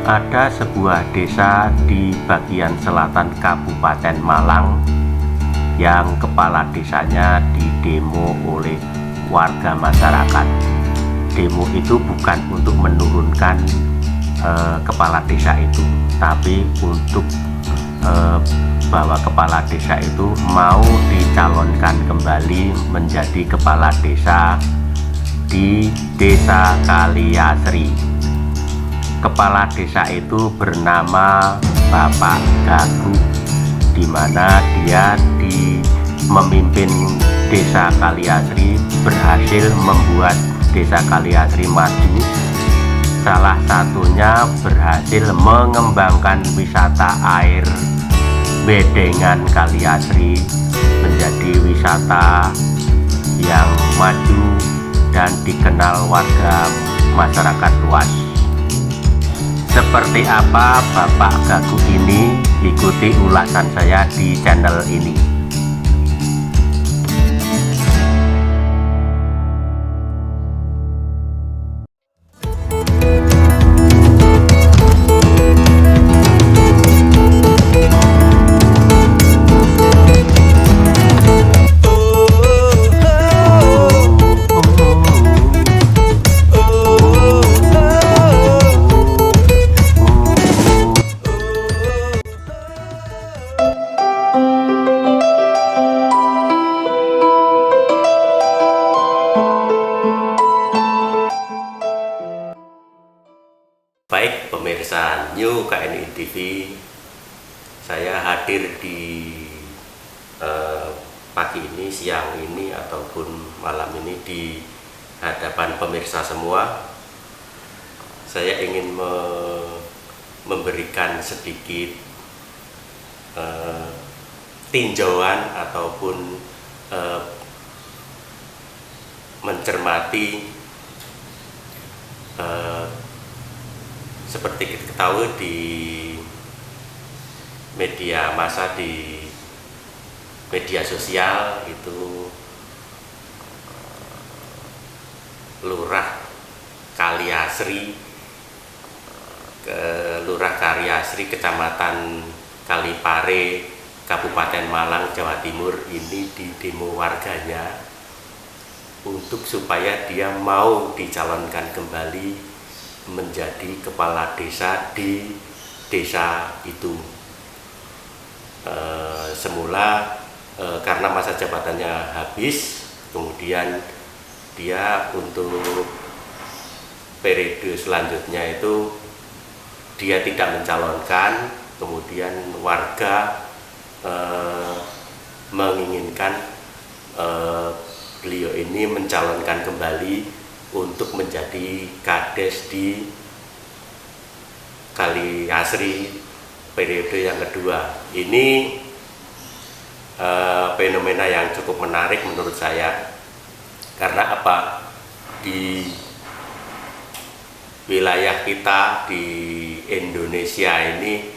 Ada sebuah desa di bagian selatan Kabupaten Malang yang kepala desanya didemo oleh warga masyarakat. Demo itu bukan untuk menurunkan kepala desa itu, tapi untuk bahwa kepala desa itu mau dicalonkan kembali menjadi kepala desa di Desa Kaliasri. Kepala desa itu bernama Bapak Gagu, di mana dia memimpin Desa Kaliasri, berhasil membuat Desa Kaliasri maju. Salah satunya berhasil mengembangkan wisata air Bedengan Kaliasri menjadi wisata yang maju dan dikenal warga masyarakat luas. Seperti apa Bapak Gagu ini? Ikuti ulasan saya di channel ini. Baik pemirsa New KNI TV, saya hadir di pagi ini, siang ini, ataupun malam ini di hadapan pemirsa semua. Saya ingin memberikan sedikit tinjauan ataupun mencermati seperti kita ketahui di media massa, di media sosial itu Lurah Kaliasri, Kecamatan Kalipare, Kabupaten Malang, Jawa Timur ini didemo warganya untuk supaya dia mau dicalonkan kembali menjadi kepala desa di desa itu. Semula karena masa jabatannya habis, kemudian dia untuk periode selanjutnya itu dia tidak mencalonkan. Kemudian warga menginginkan beliau ini mencalonkan kembali untuk menjadi kades di Kaliasri periode yang kedua. Ini fenomena yang cukup menarik menurut saya. Karena apa? Di wilayah kita di Indonesia ini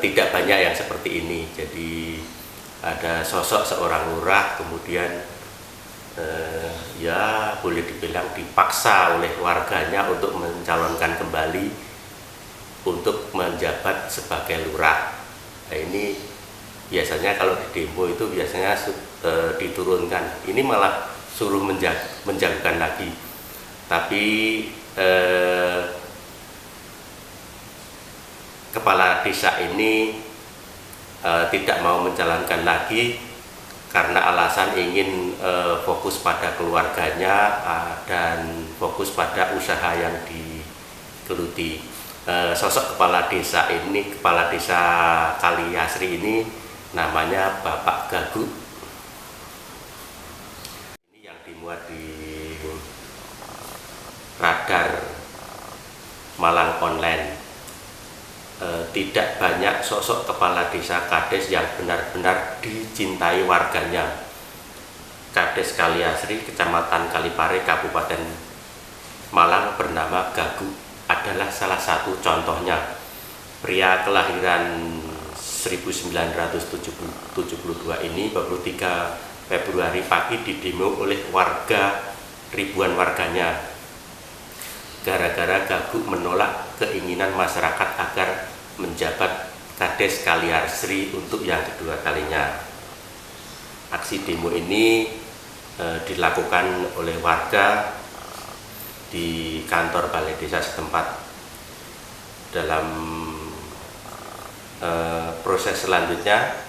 tidak banyak yang seperti ini. Jadi ada sosok seorang lurah kemudian ya boleh dibilang dipaksa oleh warganya untuk mencalonkan kembali untuk menjabat sebagai lurah. Nah, ini biasanya kalau di demo itu biasanya diturunkan, ini malah suruh menjagokan lagi. Tapi kepala desa ini tidak mau mencalonkan lagi karena alasan ingin fokus pada keluarganya dan fokus pada usaha yang digeluti. Sosok kepala desa ini, kepala desa Kaliasri ini namanya Bapak Gagu. Ini yang dimuat di radar Malang Online. Tidak banyak sosok kepala desa kades yang benar-benar dicintai warganya. Kades Kaliasri, Kecamatan Kalipare, Kabupaten Malang bernama Gagu adalah salah satu contohnya. Pria kelahiran 1972 ini 23 Februari pagi didemo oleh ribuan warganya. gara-gara Gagu menolak keinginan masyarakat agar menjabat Kades Kaliasri untuk yang kedua kalinya. Aksi demo ini dilakukan oleh warga di kantor balai desa setempat. Dalam proses selanjutnya,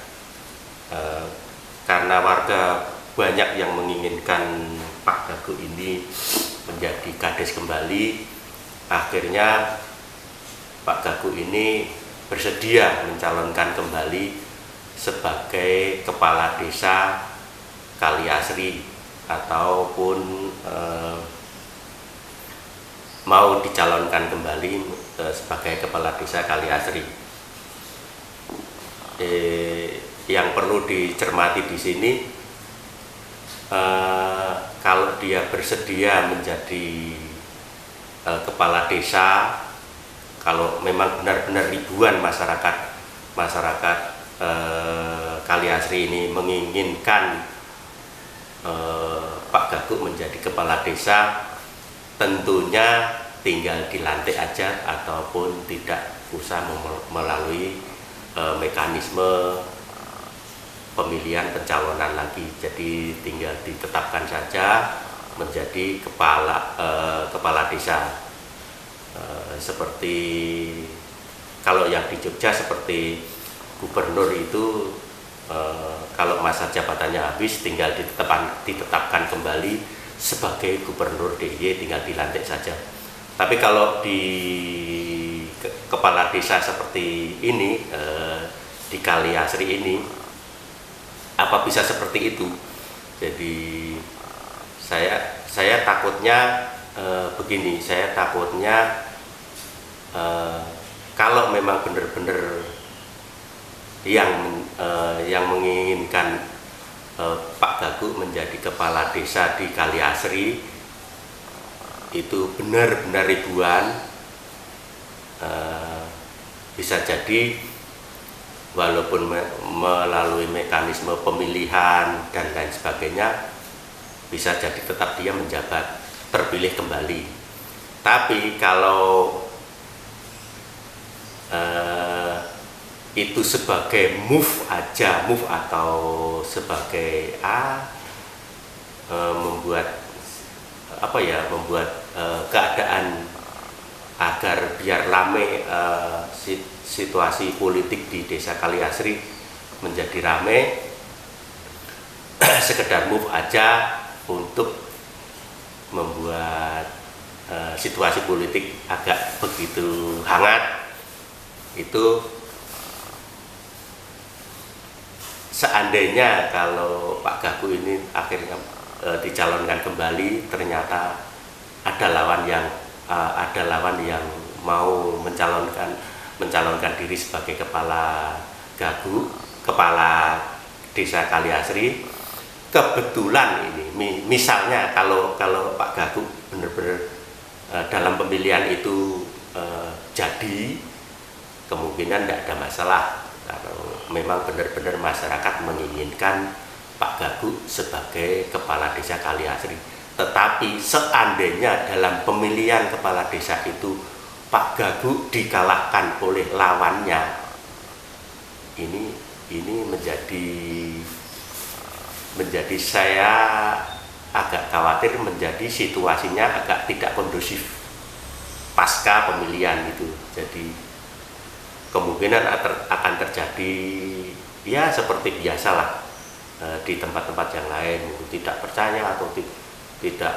karena warga banyak yang menginginkan Pak Gagu ini menjadi Kades kembali, akhirnya Pak Gagu ini bersedia mencalonkan kembali sebagai kepala desa Kaliasri, ataupun mau dicalonkan kembali sebagai kepala desa Kaliasri. Yang perlu dicermati di sini, kalau dia bersedia menjadi kepala desa, kalau memang benar-benar ribuan masyarakat Kaliasri ini menginginkan Pak Gagu menjadi kepala desa, tentunya tinggal dilantik aja ataupun tidak usah melalui mekanisme pemilihan pencalonan lagi. Jadi tinggal ditetapkan saja menjadi kepala desa. Seperti kalau yang di Jogja, seperti gubernur itu kalau masa jabatannya habis tinggal ditetapkan kembali sebagai gubernur DIY, tinggal dilantik saja. Tapi kalau di kepala desa seperti ini, di Kaliasri ini, apa bisa seperti itu? Jadi saya takutnya begini, saya takutnya kalau memang benar-benar yang menginginkan Pak Gagu menjadi kepala desa di Kaliasri itu benar-benar ribuan, bisa jadi walaupun melalui mekanisme pemilihan dan lain sebagainya, bisa jadi tetap dia menjabat, terpilih kembali. Tapi kalau itu sebagai move atau sebagai membuat keadaan agar biar rame, situasi politik di desa Kaliasri menjadi rame, sekedar move aja untuk membuat situasi politik agak begitu hangat, itu seandainya kalau Pak Gagu ini akhirnya dicalonkan kembali, ternyata ada lawan yang mau mencalonkan diri sebagai kepala desa Kaliasri. Kebetulan ini, misalnya kalau Pak Gagu benar-benar dalam pemilihan itu jadi, kemungkinan tidak ada masalah. Kalau memang benar-benar masyarakat menginginkan Pak Gagu sebagai kepala desa Kaliasri. Tetapi seandainya dalam pemilihan kepala desa itu Pak Gagu dikalahkan oleh lawannya, ini menjadi saya agak khawatir, menjadi situasinya agak tidak kondusif pasca pemilihan itu. Jadi kemungkinan akan terjadi ya seperti biasalah di tempat-tempat yang lain, tidak percaya atau tidak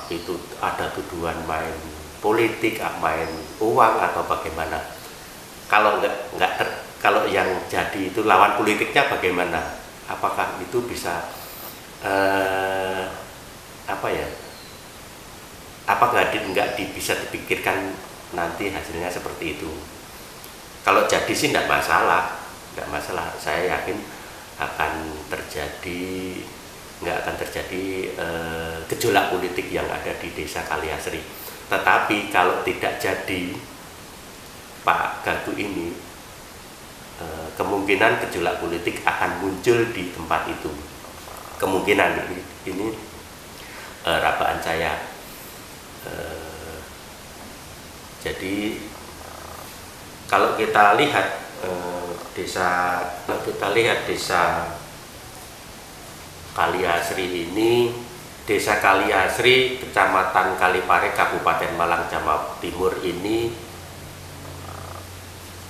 itu ada tuduhan main politik, main uang atau bagaimana. Kalau kalau yang jadi itu lawan politiknya bagaimana? Apakah itu bisa apakah bisa dipikirkan nanti hasilnya seperti itu? Kalau jadi sih tidak masalah. Saya yakin nggak akan terjadi gejolak politik yang ada di desa Kaliasri. Tetapi kalau tidak jadi Pak Gagu ini, kemungkinan gejolak politik akan muncul di tempat itu. Kemungkinan ini rabaan saya. Jadi kalau kita lihat desa Kaliasri ini, Desa Kaliasri, Kecamatan Kalipare, Kabupaten Malang, Jawa Timur ini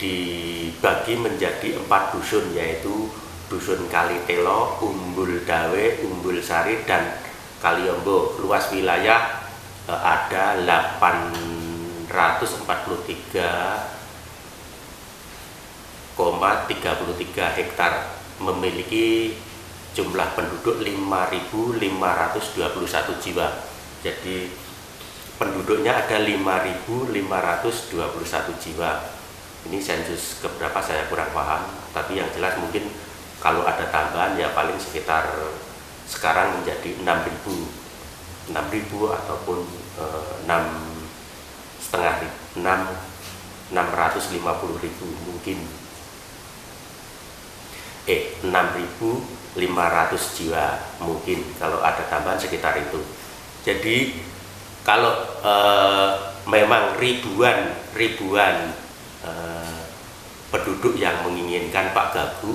dibagi menjadi 4 dusun, yaitu Dusun Kalitelo, Umbul Dawe, Umbul Sari, dan Kaliombo. Luas wilayah ada 843,33 hektar, memiliki jumlah penduduk 5.521 jiwa. Jadi penduduknya ada 5.521 jiwa. Ini sensus keberapa saya kurang paham, tapi yang jelas mungkin kalau ada tambahan ya paling sekitar sekarang menjadi 6.000 ataupun 650.000 mungkin. 6.500 jiwa mungkin kalau ada tambahan sekitar itu. Jadi kalau memang ribuan penduduk yang menginginkan Pak Gagu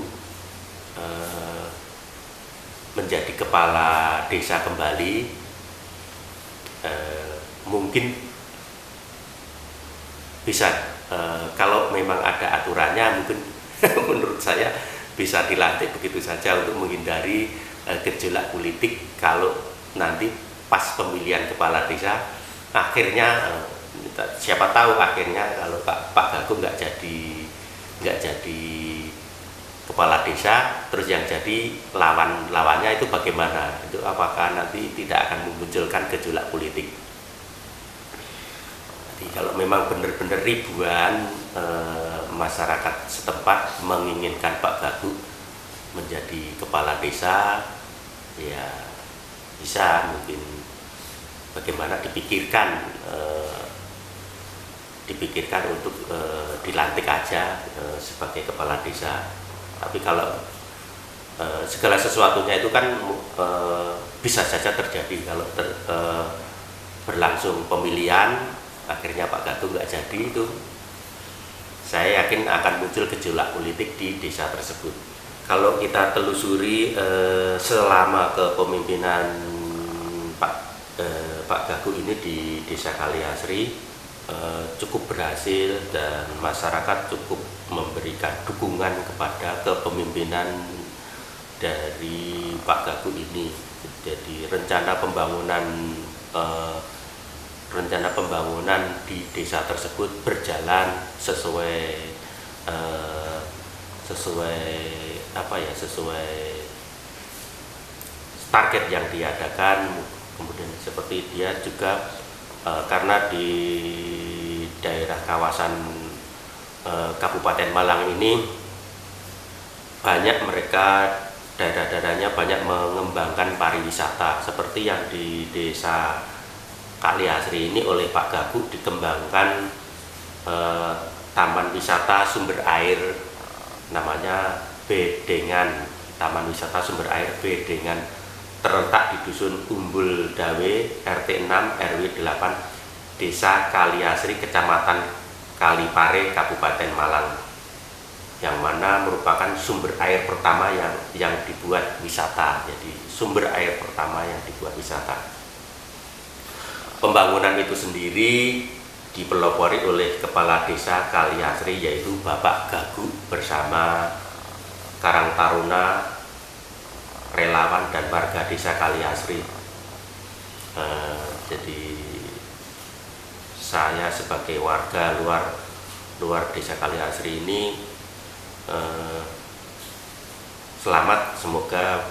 menjadi kepala desa kembali, mungkin bisa kalau memang ada aturannya, mungkin menurut saya bisa dilantik begitu saja untuk menghindari gejolak politik. Kalau nanti pas pemilihan kepala desa akhirnya siapa tahu akhirnya kalau Pak Gago nggak jadi kepala desa, terus yang jadi lawannya itu bagaimana? Itu apakah nanti tidak akan memunculkan gejolak politik? Jadi kalau memang benar-benar ribuan masyarakat setempat menginginkan Pak Gago menjadi kepala desa, ya bisa mungkin bagaimana dipikirkan untuk dilantik aja sebagai kepala desa. Tapi kalau segala sesuatunya itu kan bisa saja terjadi. Kalau berlangsung pemilihan akhirnya Pak Gago nggak jadi, itu saya yakin akan muncul gejolak politik di desa tersebut. Kalau kita telusuri selama kepemimpinan Pak Gago ini di Desa Kaliasri, cukup berhasil dan masyarakat cukup memberikan dukungan kepada kepemimpinan dari Pak Gago ini. Jadi rencana pembangunan di desa tersebut berjalan sesuai target yang diadakan. Kemudian seperti dia juga karena di daerah kawasan Kabupaten Malang ini daerah-daerahnya banyak mengembangkan pariwisata, seperti yang di Desa Kaliasri ini oleh Pak Gago dikembangkan taman wisata sumber air, namanya Bedengan. Taman wisata sumber air Bedengan terletak di Dusun Umbul Dawe, RT 6 RW 8, Desa Kaliasri, Kecamatan Kalipare, Kabupaten Malang, yang mana merupakan sumber air pertama yang dibuat wisata. Jadi sumber air pertama yang dibuat wisata. Pembangunan itu sendiri dipelopori oleh Kepala Desa Kaliasri, yaitu Bapak Gago bersama Karang Taruna, relawan dan warga Desa Kaliasri. Jadi saya sebagai warga luar Desa Kaliasri ini selamat, semoga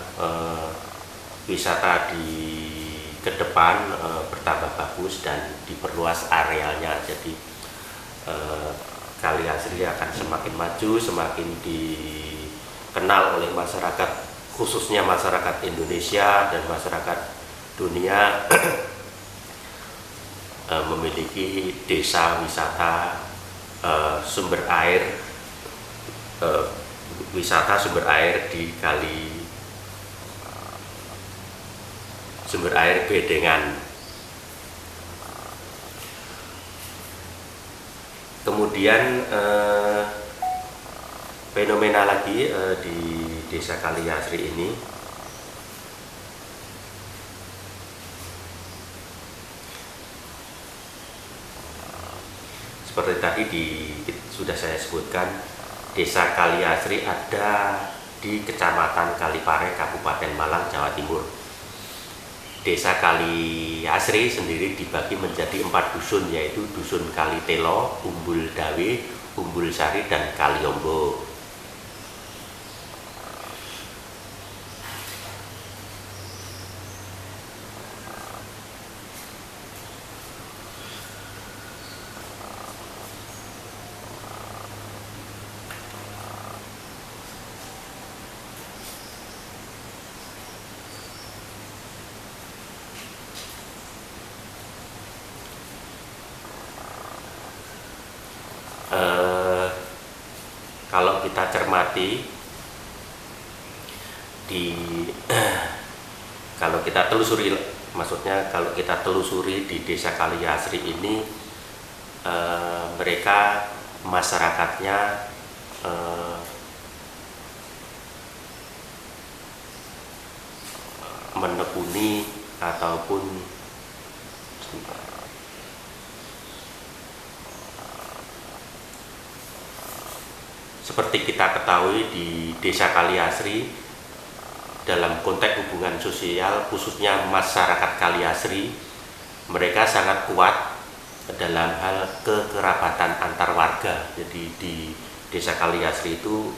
wisata di ke depan bertambah bagus dan diperluas arealnya. Jadi Kaliasri akan semakin maju, semakin dikenal oleh masyarakat, khususnya masyarakat Indonesia dan masyarakat dunia, memiliki desa wisata sumber air, wisata sumber air di sumber air Bedengan. Kemudian fenomena lagi di Desa Kaliasri ini, seperti tadi sudah saya sebutkan, Desa Kaliasri ada di Kecamatan Kalipare, Kabupaten Malang, Jawa Timur. Desa Kaliasri sendiri dibagi menjadi 4 dusun, yaitu Dusun Kalitelo, Umbul Dawe, Umbul Sari, dan Kaliombo. Kalau kita cermati kalau kita telusuri, maksudnya kalau kita telusuri di Desa Kaliasri ini, mereka masyarakatnya menekuni ataupun seperti kita ketahui di Desa Kaliasri, dalam konteks hubungan sosial khususnya masyarakat Kaliasri, mereka sangat kuat dalam hal kekerabatan antar warga. Jadi di Desa Kaliasri itu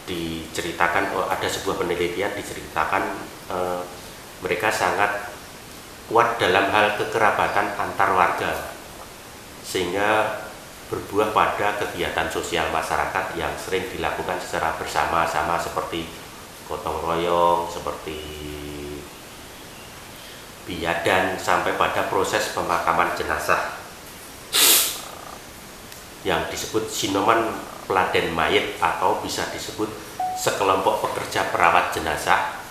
diceritakan, ada sebuah penelitian diceritakan mereka sangat kuat dalam hal kekerabatan antar warga, sehingga berbuah pada kegiatan sosial masyarakat yang sering dilakukan secara bersama-sama, seperti gotong royong, seperti biadan, sampai pada proses pemakaman jenazah yang disebut sinoman peladen mayit, atau bisa disebut sekelompok pekerja perawat jenazah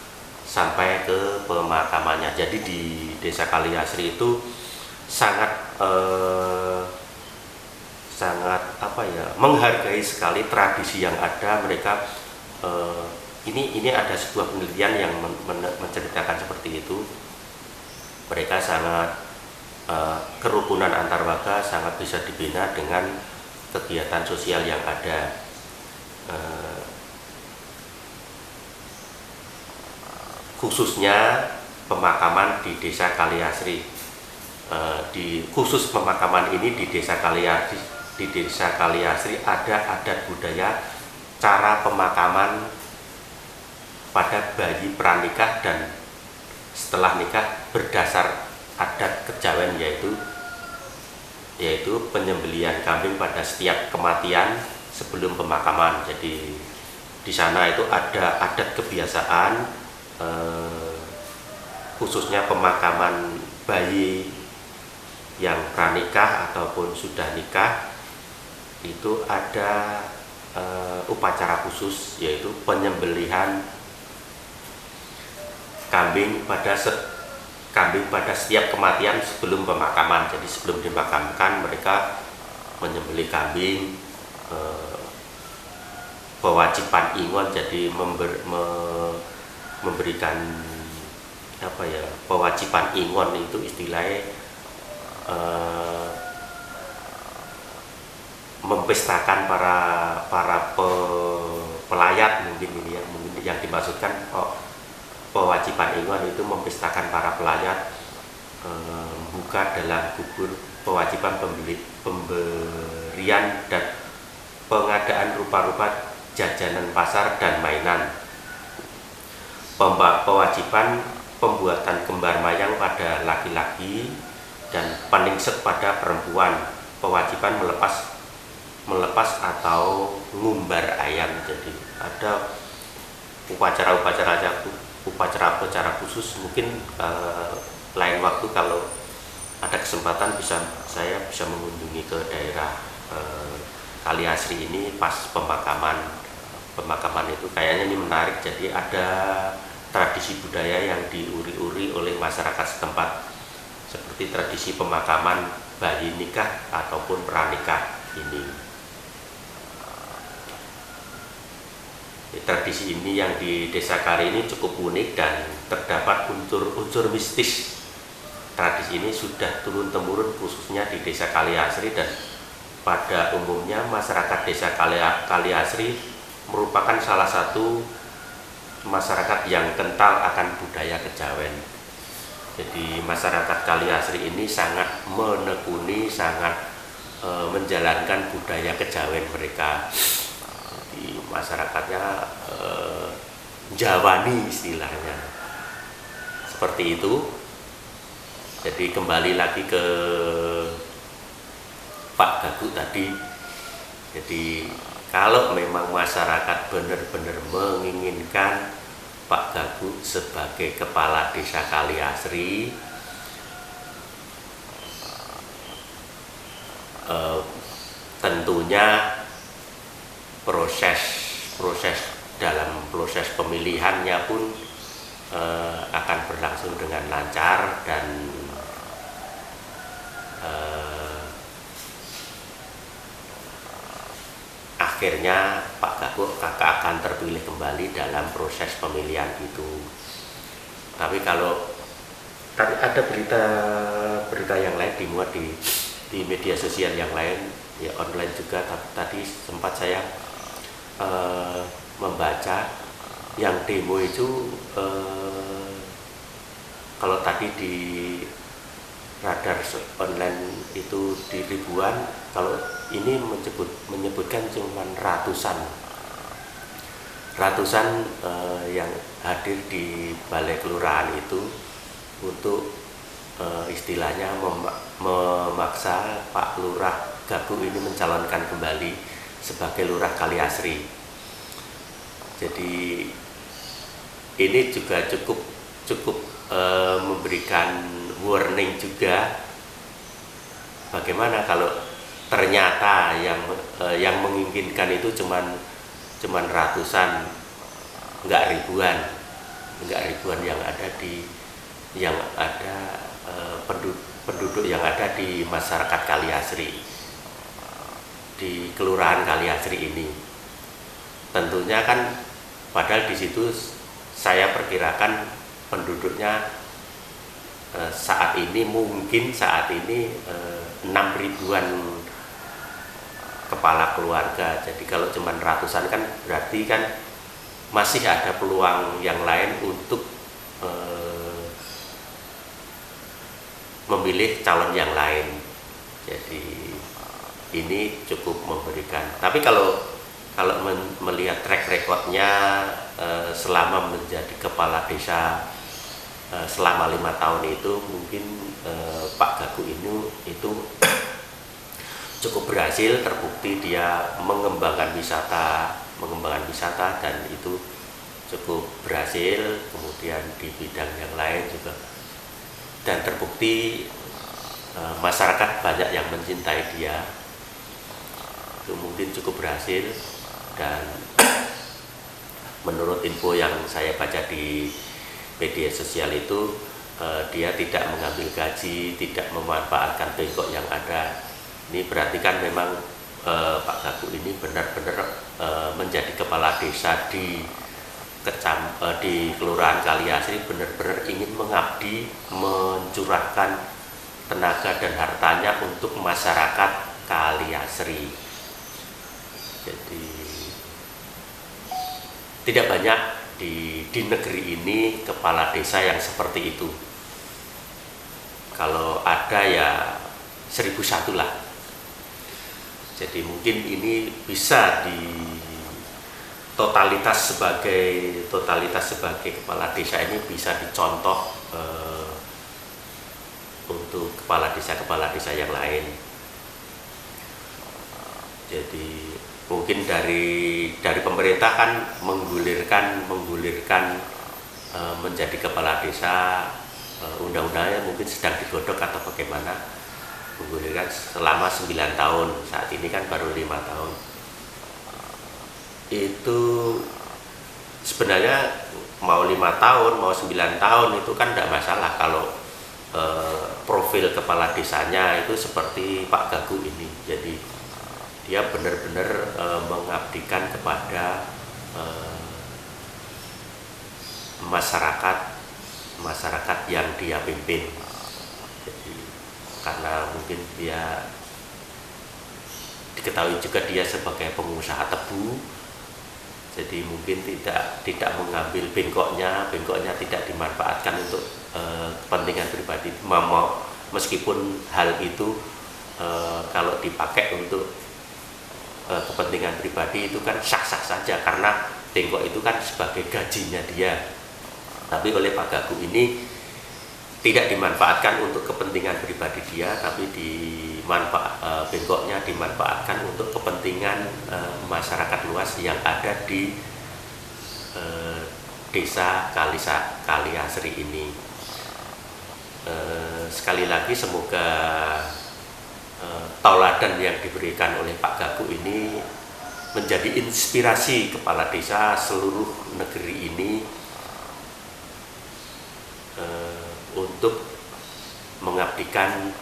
sampai ke pemakamannya. Jadi di Desa Kaliasri itu sangat menghargai sekali tradisi yang ada. Mereka ini ada sebuah penelitian yang menceritakan seperti itu. Mereka sangat kerukunan antar warga sangat bisa dibina dengan kegiatan sosial yang ada. Khususnya pemakaman di Desa Kaliasri. Khusus pemakaman ini di Desa Kaliasri ada adat budaya cara pemakaman pada bayi pranikah dan setelah nikah berdasar adat kejawen, yaitu penyembelihan kambing pada setiap kematian sebelum pemakaman. Jadi di sana itu ada adat kebiasaan, khususnya pemakaman bayi yang pranikah ataupun sudah nikah, itu ada upacara khusus, yaitu penyembelihan kambing pada setiap kematian sebelum pemakaman. Jadi sebelum dimakamkan mereka menyembelih kambing, kewajiban ingon, jadi memberikan kewajiban ingon itu istilahnya mempestakan para pelayat, mungkin ini yang dimaksudkan. Kewajiban ingon itu mempestakan para pelayat, buka dalam gugur, kewajiban pemberian dan pengadaan rupa-rupa jajanan pasar dan mainan, kewajiban pembuatan kembar mayang pada laki-laki dan peningset pada perempuan, kewajiban melepas atau ngumbar ayam. Jadi ada upacara khusus. Mungkin lain waktu kalau ada kesempatan saya bisa mengunjungi ke daerah Kaliasri ini pas pemakaman itu kayaknya ini menarik. Jadi ada tradisi budaya yang diuri-uri oleh masyarakat setempat, seperti tradisi pemakaman bayi nikah ataupun pranikah ini. Tradisi ini yang di Desa Kari ini cukup unik dan terdapat unsur-unsur mistis. Tradisi ini sudah turun-temurun khususnya di Desa Kaliasri, dan pada umumnya masyarakat Desa Kaliasri merupakan salah satu masyarakat yang kental akan budaya kejawen. Jadi masyarakat Kaliasri ini sangat menekuni, sangat menjalankan budaya kejawen mereka. Jadi masyarakatnya Jawani istilahnya, seperti itu. Jadi kembali lagi ke Pak Gagu tadi. Jadi kalau memang masyarakat benar-benar menginginkan Pak Gagu sebagai kepala desa Kaliasri, tentunya dalam proses pemilihannya pun akan berlangsung dengan lancar, dan akhirnya Pak Gagu akan terpilih kembali dalam proses pemilihan itu. Tapi kalau tadi ada berita yang lain dimuat di media sosial yang lain, ya online juga, tapi tadi sempat saya membaca yang demo itu, kalau tadi di radar online itu di ribuan, kalau ini menyebutkan cuma ratusan yang hadir di balai kelurahan itu untuk istilahnya memaksa Pak Lurah Gagu ini mencalonkan kembali sebagai Lurah Kaliasri. Jadi ini juga cukup memberikan warning juga, bagaimana kalau ternyata yang menginginkan itu cuman ratusan, enggak ribuan yang ada penduduk yang ada di masyarakat Kaliasri, di kelurahan Kaliasri ini. Tentunya kan padahal di situ saya perkirakan penduduknya saat ini 6 ribuan kepala keluarga. Jadi kalau cuma ratusan kan berarti kan masih ada peluang yang lain untuk memilih calon yang lain. Jadi ini cukup memberikan. Tapi kalau melihat track recordnya selama menjadi kepala desa selama 5 tahun itu, mungkin Pak Gagu itu cukup berhasil, terbukti dia mengembangkan wisata dan itu cukup berhasil. Kemudian di bidang yang lain juga, dan terbukti masyarakat banyak yang mencintai dia, itu mungkin cukup berhasil. Dan menurut info yang saya baca di media sosial itu, dia tidak mengambil gaji, tidak memanfaatkan bengkok yang ada. Ini berarti kan memang Pak Gagu ini benar-benar menjadi kepala desa di Kelurahan Kaliasri, benar-benar ingin mengabdi, mencurahkan tenaga dan hartanya untuk masyarakat Kaliasri. Jadi tidak banyak di negeri ini kepala desa yang seperti itu. Kalau ada ya 1001 lah. Jadi mungkin ini bisa totalitas sebagai kepala desa ini bisa dicontoh untuk kepala desa yang lain. Jadi mungkin dari pemerintah kan menggulirkan menjadi kepala desa, undang-undangnya mungkin sedang digodok atau bagaimana, menggulirkan selama 9 tahun. Saat ini kan baru 5 tahun. Itu sebenarnya mau 5 tahun mau 9 tahun itu kan tidak masalah profil kepala desanya itu seperti Pak Gagu ini. Jadi dia benar-benar mengabdikan kepada masyarakat yang dia pimpin. Jadi karena mungkin dia diketahui juga dia sebagai pengusaha tebu, jadi mungkin tidak mengambil bengkoknya tidak dimanfaatkan untuk kepentingan pribadi. Meskipun hal itu kalau dipakai untuk kepentingan pribadi itu kan sah-sah saja, karena bengkok itu kan sebagai gajinya dia. Tapi oleh Pak Gagu ini tidak dimanfaatkan untuk kepentingan pribadi dia, tapi bengkoknya dimanfaatkan untuk kepentingan masyarakat luas yang ada di desa Kaliasri ini. Sekali lagi semoga tauladan yang diberikan oleh Pak Gagu ini menjadi inspirasi kepala desa seluruh negeri ini untuk mengabdikan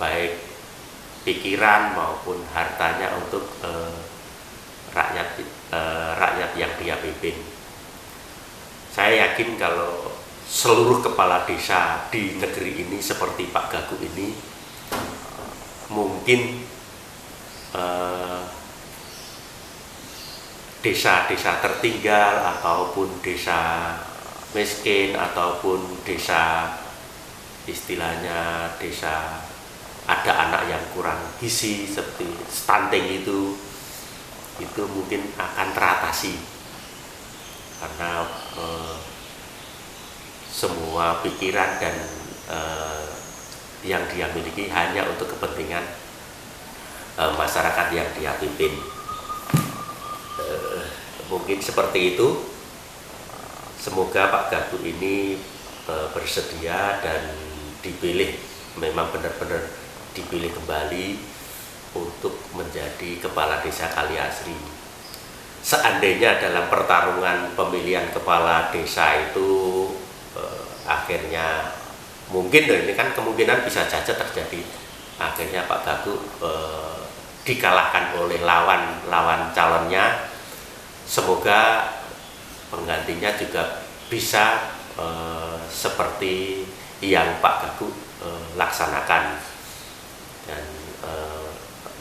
baik pikiran maupun hartanya untuk rakyat yang dia pimpin. Saya yakin kalau seluruh kepala desa di negeri ini seperti Pak Gagu ini, mungkin desa-desa tertinggal ataupun desa miskin ataupun desa istilahnya desa ada anak yang kurang gizi seperti stunting itu mungkin akan teratasi, karena semua pikiran dan yang dia miliki hanya untuk kepentingan masyarakat yang dia pimpin. Mungkin seperti itu. Semoga Pak Gagu ini bersedia dan dipilih, memang benar-benar dipilih kembali untuk menjadi kepala desa Kaliasri. Seandainya dalam pertarungan pemilihan kepala desa itu akhirnya mungkin, ini kan kemungkinan bisa saja terjadi, akhirnya Pak Gagu dikalahkan oleh lawan calonnya. Semoga penggantinya juga bisa seperti yang Pak Gagu laksanakan dan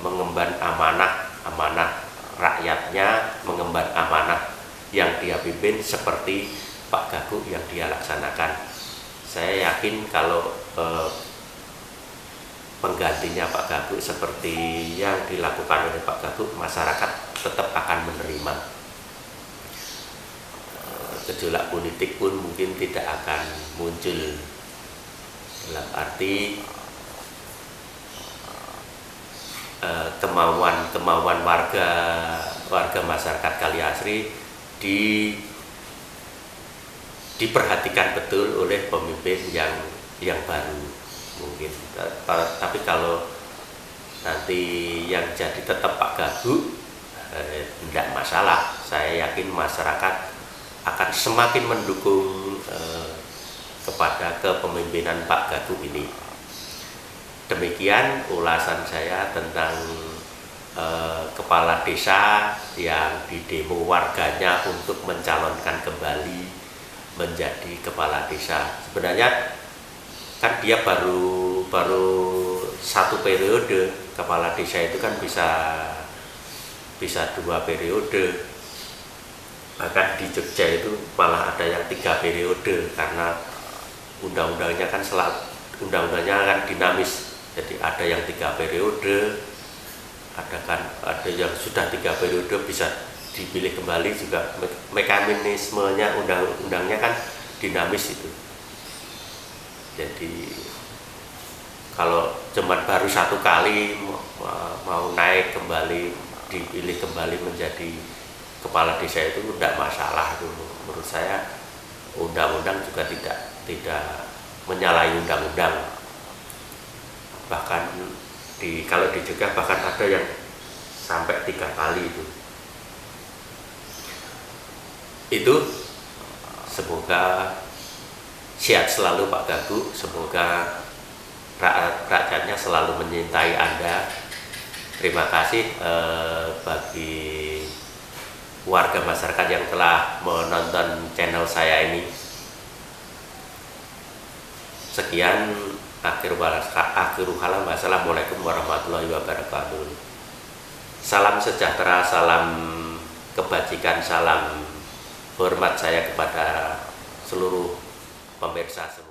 mengemban amanah rakyatnya, mengemban amanah yang dia pimpin seperti Pak Gagu yang dia laksanakan. Saya yakin kalau penggantinya Pak Gagu seperti yang dilakukan oleh Pak Gagu, masyarakat tetap akan menerima. Gejolak politik pun mungkin tidak akan muncul, dalam arti kemauan warga masyarakat Kaliasri diperhatikan betul oleh pemimpin yang baru mungkin. Tapi kalau nanti yang jadi tetap Pak Gagu, tidak masalah. Saya yakin masyarakat akan semakin mendukung kepada kepemimpinan Pak Gagu ini. Demikian ulasan saya tentang kepala desa yang didemo warganya untuk mencalonkan kembali menjadi kepala desa. Sebenarnya kan dia baru satu periode. Kepala desa itu kan bisa 2 periode. Bahkan di Jogja itu malah ada yang 3 periode, karena undang-undangnya kan dinamis. Jadi ada yang 3 periode, ada yang sudah 3 periode bisa dipilih kembali juga. Mekanismenya undang-undangnya kan dinamis itu. Jadi kalau cuman baru 1 kali mau naik kembali, dipilih kembali menjadi kepala desa itu tidak masalah. Itu menurut saya undang-undang juga tidak menyalahi undang-undang. Bahkan kalau di Jogja bahkan ada yang sampai 3 kali itu. Semoga sehat selalu Pak Gagu, semoga rakyatnya selalu menyintai Anda. Terima kasih bagi warga masyarakat yang telah menonton channel saya ini. Sekian, akhiru kalam. Wassalamualaikum warahmatullahi wabarakatuh. Salam sejahtera, salam kebajikan, salam hormat saya kepada seluruh pemirsa semua.